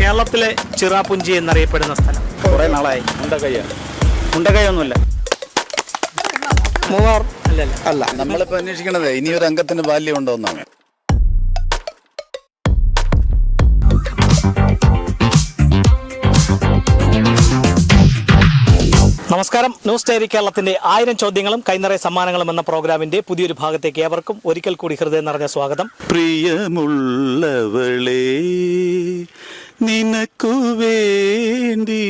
കേരളത്തിലെ ചിറാപുഞ്ചി എന്നറിയപ്പെടുന്ന സ്ഥലം കുറെ നാളായി. മുണ്ടക്കൈയൊന്നുമില്ല. മൂവാർ അല്ല. നമ്മളിപ്പോ അന്വേഷിക്കണത് ഇനിയൊരു അംഗത്തിന്റെ ബാല്യം ഉണ്ടോ എന്നാണ്. നമസ്കാരം. ന്യൂസ് ഡയറി കേരളത്തിന്റെ 1000 ചോദ്യങ്ങളും കൈനിറയ സമ്മാനങ്ങളും എന്ന പ്രോഗ്രാമിന്റെ പുതിയൊരു ഭാഗത്തേക്ക് ഏവർക്കും ഒരിക്കൽ കൂടി ഹൃദയം നിറഞ്ഞ സ്വാഗതം. പ്രിയമുള്ളവളെ നിനക്കു വേണ്ടി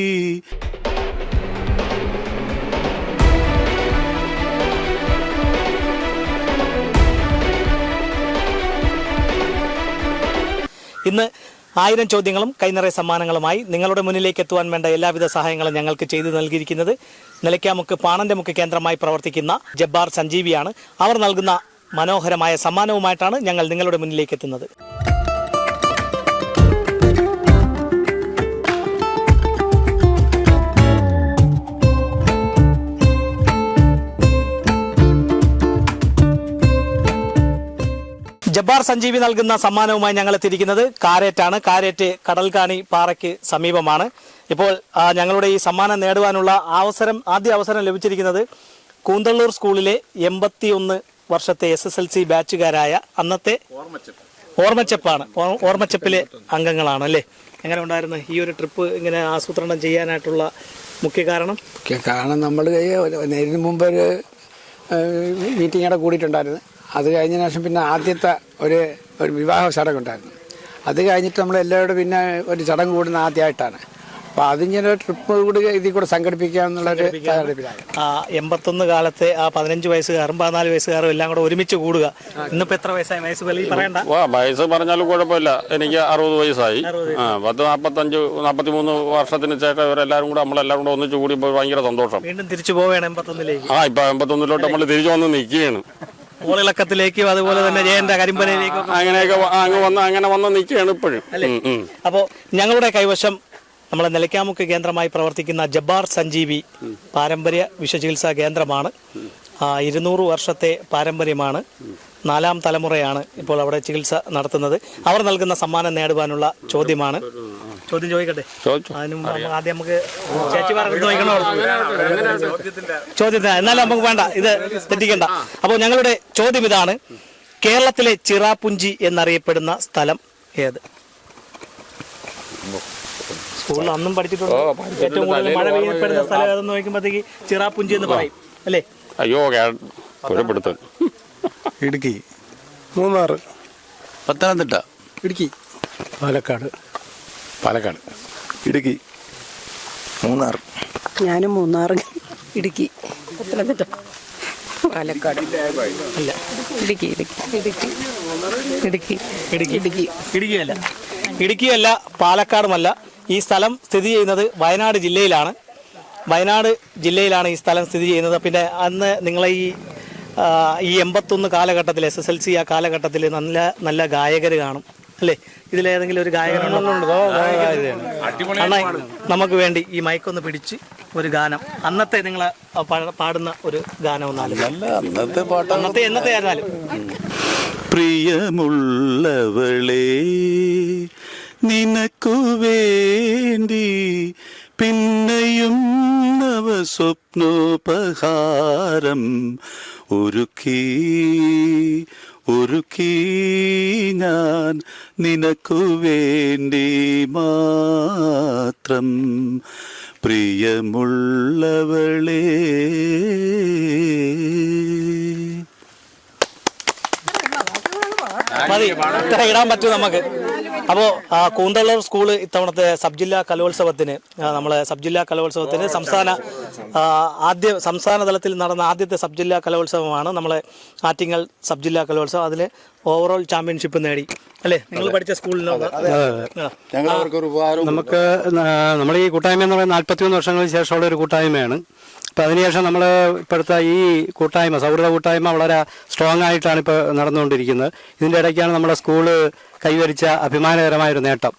ഇന്ന് 1000 ചോദ്യങ്ങളും കൈനിറയ സമ്മാനങ്ങളുമായി നിങ്ങളുടെ മുന്നിലേക്ക് എത്തുവാൻ വേണ്ട എല്ലാവിധ സഹായങ്ങളും ഞങ്ങൾക്ക് ചെയ്തു നൽകിയിരിക്കുന്നത് നിലയ്ക്കാമുക്ക് പാണന്റെ മുക്ക് കേന്ദ്രമായി പ്രവർത്തിക്കുന്ന ജബ്ബാർ സഞ്ജീവിയാണ്. അവർ നൽകുന്ന മനോഹരമായ സമ്മാനവുമായിട്ടാണ് ഞങ്ങൾ നിങ്ങളുടെ മുന്നിലേക്ക് എത്തുന്നത്. ജബ്ബാർ സഞ്ജീവി നൽകുന്ന സമ്മാനവുമായി ഞങ്ങൾ എത്തിയിരിക്കുന്നത് കാരേറ്റാണ്. കാരേറ്റ് കടൽക്കാണി പാറയ്ക്ക് സമീപമാണ്. ഇപ്പോൾ ഞങ്ങളുടെ ഈ സമ്മാനം നേടുവാനുള്ള ആദ്യ അവസരം ലഭിച്ചിരിക്കുന്നത് കൂന്തള്ളൂർ സ്കൂളിലെ 81 വർഷത്തെ SSLC ബാച്ചുകാരായ അന്നത്തെ ഓർമ്മച്ചെപ്പാണ്. ഓർമ്മച്ചെപ്പിലെ അംഗങ്ങളാണ് അല്ലേ? എങ്ങനെ ഉണ്ടായിരുന്നു ഈ ഒരു ട്രിപ്പ് ഇങ്ങനെ ആസൂത്രണം ചെയ്യാനായിട്ടുള്ള മുഖ്യ കാരണം? നമ്മൾ നേരിന് മുമ്പ് ഒരു മീറ്റിംഗ് അവിടെ കൂടിയിട്ടുണ്ടായിരുന്നു. അത് കഴിഞ്ഞ ശേഷം പിന്നെ ആദ്യത്തെ ഒരു വിവാഹ ചടങ്ങുണ്ടായിരുന്നു. അത് കഴിഞ്ഞിട്ട് നമ്മൾ എല്ലാവരും പിന്നെ ഒരു ചടങ്ങ് കൂടുന്ന ആദ്യമായിട്ടാണ്. അപ്പോൾ അതിങ്ങനെ ട്രിപ്പ് കൂടി ഇതിൽ കൂടെ സംഘടിപ്പിക്കുക എന്നുള്ളൊരു തയ്യാറെടുപ്പിലാണ്. 81 കാലത്തെ ആ 15 വയസ്സുകാരും 14 വയസ്സുകാരും എല്ലാം കൂടെ ഒരുമിച്ച് കൂടുക. ഇന്നിപ്പോൾ എത്ര വയസ്സായി? വയസ്സ് പറയണ്ട. വയസ്സ് പറഞ്ഞാലും കുഴപ്പമില്ല. എനിക്ക് 60 വയസ്സായി. 43 വർഷത്തിന് ശേഷം ഇവരെല്ലാവരും കൂടെ നമ്മളെല്ലാവരും കൂടെ ഒന്നിച്ച് കൂടി ഭയങ്കര സന്തോഷം. വീണ്ടും തിരിച്ചു പോവുകയാണ് 81ലേക്ക്. ഇപ്പൊ 81ോട്ട് നമ്മൾ തിരിച്ചു വന്ന് നിൽക്കുകയാണ്. ഓളിളക്കത്തിലേക്കും അതുപോലെ തന്നെ ജയന്റെ കരിമ്പനയിലേക്കും അങ്ങനെ വന്ന് നിൽക്കുകയാണ് ഇപ്പോഴും. അപ്പോൾ ഞങ്ങളുടെ കൈവശം നമ്മളെ നിലയ്ക്കാമുക്ക് കേന്ദ്രമായി പ്രവർത്തിക്കുന്ന ജബ്ബാർ സഞ്ജീവി പാരമ്പര്യ വിഷചികിത്സാ കേന്ദ്രമാണ്. 200 വർഷത്തെ പാരമ്പര്യമാണ്. 4ാം തലമുറയാണ് ഇപ്പോൾ അവിടെ ചികിത്സ നടത്തുന്നത്. അവർ നൽകുന്ന സമ്മാനം നേടുവാനുള്ള ചോദ്യമാണ്. ചോദ്യം ചോദിക്കട്ടെ? ആദ്യം നമുക്ക് ചേച്ചി ചോദ്യത്തിന് എന്നാലും നമുക്ക് വേണ്ട, ഇത് തെറ്റിക്കണ്ട. അപ്പോൾ ഞങ്ങളുടെ ചോദ്യം ഇതാണ്: കേരളത്തിലെ ചിറാപുഞ്ചി എന്നറിയപ്പെടുന്ന സ്ഥലം ഏത്? സ്കൂളിൽ അന്നും പഠിച്ചിട്ടുണ്ട്. ഏറ്റവും കൂടുതൽ മഴ പെയ്യപ്പെടുന്ന സ്ഥലം ഏതെന്ന് നോക്കുമ്പോഴത്തേക്ക് ചിറാപുഞ്ചി എന്ന് പറയും അല്ലേ? അയ്യോ, ഇടുക്കി, മൂന്നാർ, പത്തനംതിട്ട, ഇടുക്കി, പാലക്കാട്, ഇടുക്കി, മൂന്നാർ. ഞാനും മൂന്നാർ, ഇടുക്കി, പത്തനംതിട്ട, പാലക്കാട്. അല്ല, ഇടുക്കിയല്ല, പാലക്കാടുമല്ല. ഈ സ്ഥലം സ്ഥിതി ചെയ്യുന്നത് വയനാട് ജില്ലയിലാണ്. ഈ സ്ഥലം സ്ഥിതി ചെയ്യുന്നത്. പിന്നെ അന്ന് നിങ്ങളെ ഈ 81 കാലഘട്ടത്തിൽ SSLC ആ കാലഘട്ടത്തിൽ നല്ല ഗായകർ കാണും അല്ലേ? ഇതിലേതെങ്കിലും ഒരു ഗായകനുണ്ടോ? നമുക്ക് വേണ്ടി ഈ മൈക്കൊന്ന് പിടിച്ച് ഒരു ഗാനം, അന്നത്തെ നിങ്ങൾ പാടുന്ന ഒരു ഗാനം ഒന്നാലും എന്നത്തെ ആയിരുന്നാലും. പ്രിയമുള്ളവളെ നിനക്കു വേണ്ടി പിന്നെയും നവസ്വപ്നോപഹാരം ഒരുക്കി ഞാൻ നിനക്കു വേണ്ടി മാത്രം. പ്രിയമുള്ളവളെ. മതി, ഇത്ര ഇടാൻ പറ്റും നമുക്ക്. അപ്പോൾ കൂന്തള്ളൂർ സ്കൂള് ഇത്തവണത്തെ സബ് ജില്ലാ കലോത്സവത്തിന് സംസ്ഥാന തലത്തിൽ നടന്ന ആദ്യത്തെ സബ് ജില്ലാ കലോത്സവമാണ് നമ്മളെ ആറ്റിങ്ങൽ സബ് ജില്ലാ കലോത്സവം. അതിൽ ഓവറോൾ ചാമ്പ്യൻഷിപ്പ് നേടി അല്ലേ? നിങ്ങൾ പഠിച്ച സ്കൂളിൽ നമുക്ക് നമ്മൾ ഈ കൂട്ടായ്മ എന്ന് പറയുന്നത് 41 വർഷങ്ങൾക്ക് ശേഷമുള്ള ഒരു കൂട്ടായ്മയാണ്. അപ്പോൾ അതിനുശേഷം നമ്മൾ ഇപ്പോഴത്തെ ഈ കൂട്ടായ്മ, സൗഹൃദ കൂട്ടായ്മ വളരെ സ്ട്രോങ് ആയിട്ടാണ് ഇപ്പോൾ നടന്നുകൊണ്ടിരിക്കുന്നത്. ഇതിൻ്റെ ഇടയ്ക്കാണ് നമ്മുടെ സ്കൂള് കൈവരിച്ച അഭിമാനകരമായൊരു നേട്ടം.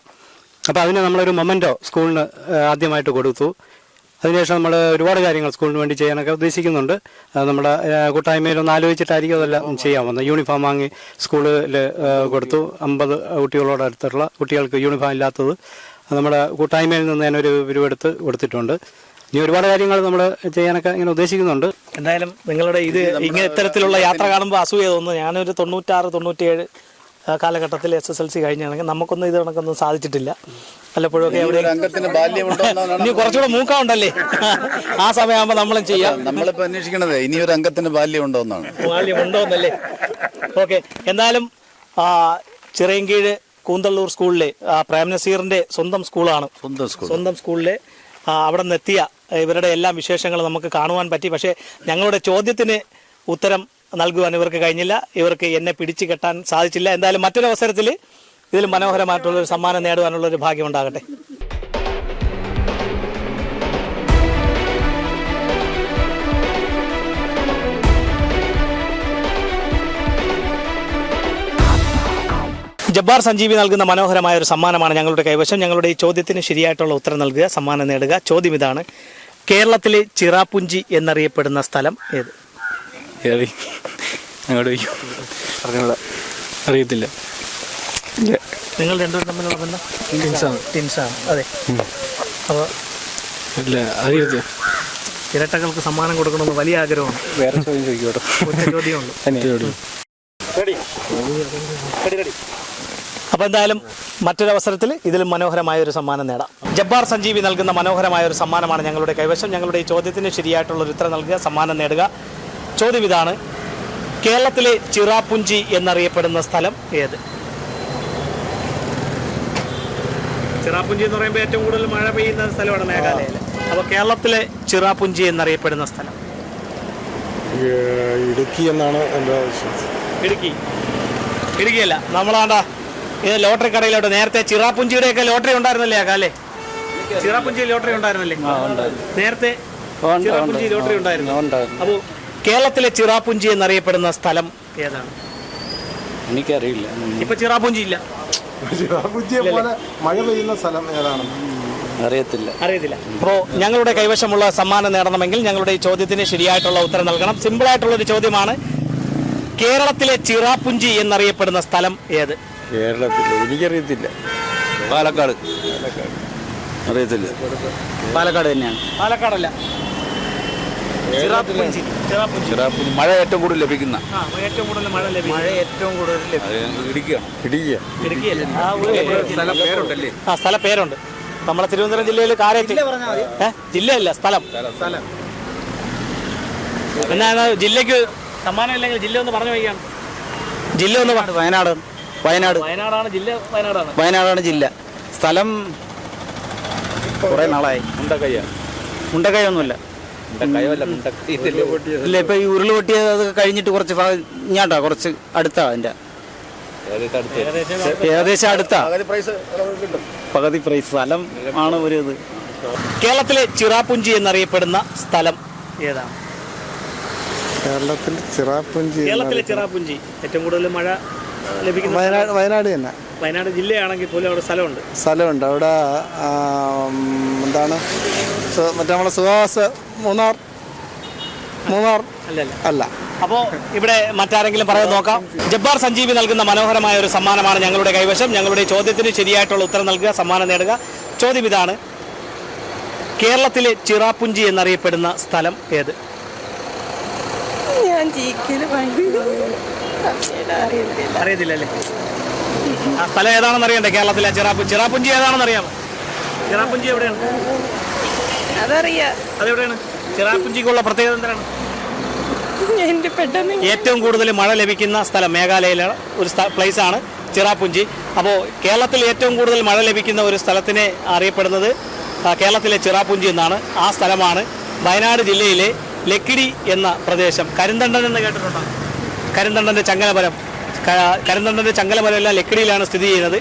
അപ്പോൾ അതിന് നമ്മളൊരു മൊമെൻറ്റോ സ്കൂളിന് ആദ്യമായിട്ട് കൊടുത്തു. അതിനുശേഷം നമ്മൾ ഒരുപാട് കാര്യങ്ങൾ സ്കൂളിന് വേണ്ടി ചെയ്യാനൊക്കെ ഉദ്ദേശിക്കുന്നുണ്ട്. നമ്മുടെ കൂട്ടായ്മയിൽ ഒന്ന് ആലോചിച്ചിട്ടായിരിക്കും അതെല്ലാം ചെയ്യാൻ വന്നത്. യൂണിഫോം വാങ്ങി സ്കൂളിൽ കൊടുത്തു. 50 കുട്ടികളോട് അടുത്തുള്ള കുട്ടികൾക്ക് യൂണിഫോം ഇല്ലാത്തത് നമ്മുടെ കൂട്ടായ്മയിൽ നിന്ന് തന്നെ ഒരു പിരിവെടുത്ത് കൊടുത്തിട്ടുണ്ട്. ഇനി ഒരുപാട് കാര്യങ്ങൾ നമ്മൾ ചെയ്യാനൊക്കെ ഇങ്ങനെ ഉദ്ദേശിക്കുന്നുണ്ട്. എന്തായാലും നിങ്ങളുടെ ഇത് ഇങ്ങനെ ഇത്തരത്തിലുള്ള യാത്ര കാണുമ്പോൾ അസൂയ തോന്നുന്നു. ഞാനൊരു 96-97 കാലഘട്ടത്തിൽ SSLC കഴിഞ്ഞാണെങ്കിൽ നമുക്കൊന്നും ഇത് കണക്കൊന്നും സാധിച്ചിട്ടില്ല. വല്ലപ്പോഴൊക്കെ എവിടെ ഇനി കുറച്ചുകൂടെ മൂക്കമുണ്ടല്ലേ, ആ സമയമാകുമ്പോൾ നമ്മളും ചെയ്യാം. നമ്മളിപ്പോ അന്വേഷിക്കണത് ഇനി ഒരു അംഗത്തിന് ബാല്യം ഉണ്ടോന്നാണ്. ബാല്യം ഉണ്ടോന്നല്ലേ? ഓക്കെ. എന്തായാലും ചിറയൻകീഴ് കൂന്തള്ളൂർ സ്കൂളിലെ പ്രേം നസീറിന്റെ സ്വന്തം സ്കൂളാണ്. സ്വന്തം സ്കൂളിലെ അവിടെ നിന്നെത്തിയ ഇവരുടെ എല്ലാ വിശേഷങ്ങളും നമുക്ക് കാണുവാൻ പറ്റി. പക്ഷേ ഞങ്ങളുടെ ചോദ്യത്തിന് ഉത്തരം നൽകുവാൻ ഇവർക്ക് കഴിഞ്ഞില്ല. ഇവർക്ക് എന്നെ പിടിച്ചു കെട്ടാൻ സാധിച്ചില്ല. എന്തായാലും മറ്റൊരു അവസരത്തിൽ ഇതിൽ മനോഹരമായിട്ടുള്ളൊരു സമ്മാനം നേടുവാനുള്ളൊരു ഭാഗ്യം ഉണ്ടാകട്ടെ. ജബ്ബാർ സഞ്ജീവി നൽകുന്ന മനോഹരമായ ഒരു സമ്മാനമാണ് ഞങ്ങളുടെ കൈവശം. ഞങ്ങളുടെ ഈ ചോദ്യത്തിന് ശരിയായിട്ടുള്ള ഉത്തരം നൽകുക, സമ്മാനം നേടുക. ചോദ്യം ഇതാണ്: കേരളത്തിലെ ചിറാപുഞ്ചി എന്നറിയപ്പെടുന്ന സ്ഥലം ഏത്? അറിയത്തില്ല. നിങ്ങൾ രണ്ടുപേരും തമ്മിലുള്ള ബന്ധം ടിൻസാണ്. അതെ. അപ്പോൾ ഇരട്ടകൾക്ക് സമ്മാനം കൊടുക്കണമെന്ന് വലിയ ആഗ്രഹമാണ്. വേറെ ചോദ്യം ചോദിക്കോട്ടോ. ചോദ്യമുണ്ട്. അപ്പോൾ എന്തായാലും മറ്റൊരവസരത്തിൽ ഇതിലും മനോഹരമായ ഒരു സമ്മാനം നേടാം. ജബ്ബാർ സഞ്ജീവി നൽകുന്ന മനോഹരമായ ഒരു സമ്മാനമാണ് ഞങ്ങളുടെ കൈവശം. ഞങ്ങളുടെ ഈ ചോദ്യത്തിന് ശരിയായിട്ടുള്ളൊരു ഉത്തരം നൽകുക, സമ്മാനം നേടുക. ചോദ്യം ഇതാണ്: കേരളത്തിലെ ചിറാപുഞ്ചി എന്നറിയപ്പെടുന്ന സ്ഥലം ഏത്? ചിറാപുഞ്ചി എന്ന് പറയുമ്പോൾ ഏറ്റവും കൂടുതൽ മഴ പെയ്യുന്ന സ്ഥലമാണ് മേഘാലയയിൽ. അപ്പോൾ കേരളത്തിലെ ചിറാപുഞ്ചി എന്നറിയപ്പെടുന്ന സ്ഥലം ഇടുക്കി എന്നാണ് എൻ്റെ വിശ്വാസം. ഇടുക്കിയല്ല, നമ്മളാണ്ടാ ഇത് ലോട്ടറി കടയിലോട്ട് നേരത്തെ ചിറാപുഞ്ചിയുടെയൊക്കെ ലോട്ടറി ഉണ്ടായിരുന്നല്ലേ ആ കാലേ? ചിറാപുഞ്ചി ലോട്ടറി ഉണ്ടായിരുന്നല്ലേ നേരത്തെ? ചിറാപുഞ്ചി ലോട്ടറി ഉണ്ടായിരുന്നു. അപ്പോൾ കേരളത്തിലെ ചിറാപുഞ്ചി എന്നറിയപ്പെടുന്ന സ്ഥലം ഏതാണ്? എനിക്കറിയില്ല. ഇപ്പൊ ചിറാപുഞ്ചി ഇല്ല. ചിറാപുഞ്ചിയെ പോലെ മഴ പെയ്യുന്ന സ്ഥലം ഏതാണ്? അറിയത്തില്ല. അപ്പോൾ ഞങ്ങളുടെ കൈവശമുള്ള സമ്മാനം നേടണമെങ്കിൽ ഞങ്ങളുടെ ഈ ചോദ്യത്തിന് ശരിയായിട്ടുള്ള ഉത്തരം നൽകണം. സിമ്പിളായിട്ടുള്ളൊരു ചോദ്യമാണ്: കേരളത്തിലെ ചിറാപുഞ്ചി എന്നറിയപ്പെടുന്ന സ്ഥലം ഏത്? കേരളത്തിൽ എനിക്കറിയത്തില്ല. പാലക്കാട്. അറിയത്തില്ല. പാലക്കാട് തന്നെയാണ്. പാലക്കാടല്ല, ചിറാപുഞ്ചി. മഴ ഏറ്റവും കൂടുതൽ ലഭിക്കുന്ന ഏറ്റവും കൂടുതൽ മഴ ഇടുക്കിയല്ല. സ്ഥല പേരുണ്ട്. നമ്മളെ തിരുവനന്തപുരം ജില്ലയിൽ കാരേറ്റ്. ജില്ലയല്ല, സ്ഥലം. എന്നാണ് ജില്ലക്ക് സമ്മാനം ഇല്ലെങ്കിൽ ജില്ല ഒന്ന് പറഞ്ഞു വയ്യാണ്. ജില്ല ഒന്ന് വയനാടാണ് ജില്ല. വയനാടാണ് ജില്ല. സ്ഥലം കുറെ നാളായി. മുണ്ടക്കയൊന്നുമില്ല. ഇല്ല, ഇപ്പൊ ഈ ഉരുള് പൊട്ടിയത് അത് കഴിഞ്ഞിട്ട് കുറച്ച് ഇങ്ങാട്ടാ, കുറച്ച് അടുത്താ. അതിന്റെ ഏകദേശം അടുത്താ. പകുതി പ്രൈസ് സ്ഥലം ആണ് ഒരു ഇത്. കേരളത്തിലെ ചിറാപുഞ്ചി എന്നറിയപ്പെടുന്ന സ്ഥലം ഏതാണ്? കേരളത്തിൽ ചിറാപുഞ്ചി ചിറാപുഞ്ചി ഏറ്റവും കൂടുതൽ മഴ ലഭിക്കുന്ന വയനാട് തന്നെ. വയനാട് ജില്ലയാണെങ്കിൽ പോലും അവിടെ സ്ഥലമുണ്ട്. അവിടെ എന്താണ് മറ്റേ നമ്മളെ സുഹാസ മൂന്നാർ അല്ല. അപ്പോൾ ഇവിടെ മറ്റാരെങ്കിലും പറയാൻ നോക്കാം. ജബ്ബാർ സഞ്ജീവി നൽകുന്ന മനോഹരമായ ഒരു സമ്മാനമാണ് ഞങ്ങളുടെ കൈവശം. ഞങ്ങളുടെ ചോദ്യത്തിന് ശരിയായിട്ടുള്ള ഉത്തരം നൽകുക, സമ്മാനം നേടുക. ചോദ്യം ഇതാണ്: കേരളത്തിലെ ചിറാപുഞ്ചി എന്നറിയപ്പെടുന്ന സ്ഥലം ഏത്? അറിയത്തില്ലല്ലേ? ആ സ്ഥലം ഏതാണെന്ന് അറിയണ്ടേ? കേരളത്തിലെ ചിറാപുഞ്ചി ഏതാണെന്ന് അറിയാമോ? ചിറാപുഞ്ചി എവിടെയാണ്? അതെവിടെയാണ്? ചിറാപുഞ്ചിക്കുള്ള പ്രത്യേകത എന്താണ്? ഏറ്റവും കൂടുതൽ മഴ ലഭിക്കുന്ന സ്ഥലം മേഘാലയയിലെ ഒരു പ്ലേസ് ആണ് ചിറാപുഞ്ചി. അപ്പോൾ കേരളത്തിൽ ഏറ്റവും കൂടുതൽ മഴ ലഭിക്കുന്ന ഒരു സ്ഥലത്തിനെ അറിയപ്പെടുന്നത് കേരളത്തിലെ ചിറാപുഞ്ചി എന്നാണ്. ആ സ്ഥലമാണ് വയനാട് ജില്ലയിലെ ലക്കിടി എന്ന പ്രദേശം. കരിന്തണ്ടൻ എന്ന് കേട്ടിട്ടുണ്ടോ? കരിന്തണ്ടൻ്റെ ചങ്ങലമരം എല്ലാം ലക്കിടിയിലാണ് സ്ഥിതി ചെയ്യുന്നത്.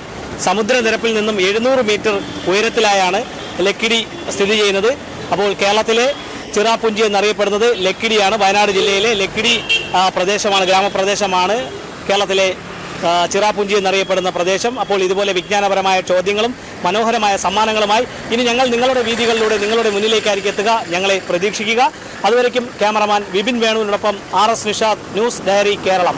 സമുദ്രനിരപ്പിൽ നിന്നും 700 മീറ്റർ ഉയരത്തിലായാണ് ലക്കിടി സ്ഥിതി ചെയ്യുന്നത്. അപ്പോൾ കേരളത്തിലെ ചിറാപുഞ്ചി എന്നറിയപ്പെടുന്നത് ലക്കിടിയാണ്. വയനാട് ജില്ലയിലെ ലക്കിടി പ്രദേശമാണ്, ഗ്രാമപ്രദേശമാണ് കേരളത്തിലെ ചിറാപുഞ്ചി എന്നറിയപ്പെടുന്ന പ്രദേശം. അപ്പോൾ ഇതുപോലെ വിജ്ഞാനപരമായ ചോദ്യങ്ങളും മനോഹരമായ സമ്മാനങ്ങളുമായി ഇനി ഞങ്ങൾ നിങ്ങളുടെ വീതികളിലൂടെ നിങ്ങളുടെ മുന്നിലേക്കായിരിക്കും എത്തുക. ഞങ്ങളെ പ്രതീക്ഷിക്കുക. അതുവരയ്ക്കും ക്യാമറമാൻ വിപിൻ വേണുവിനോടൊപ്പം RS Nishad, news diary Keralam.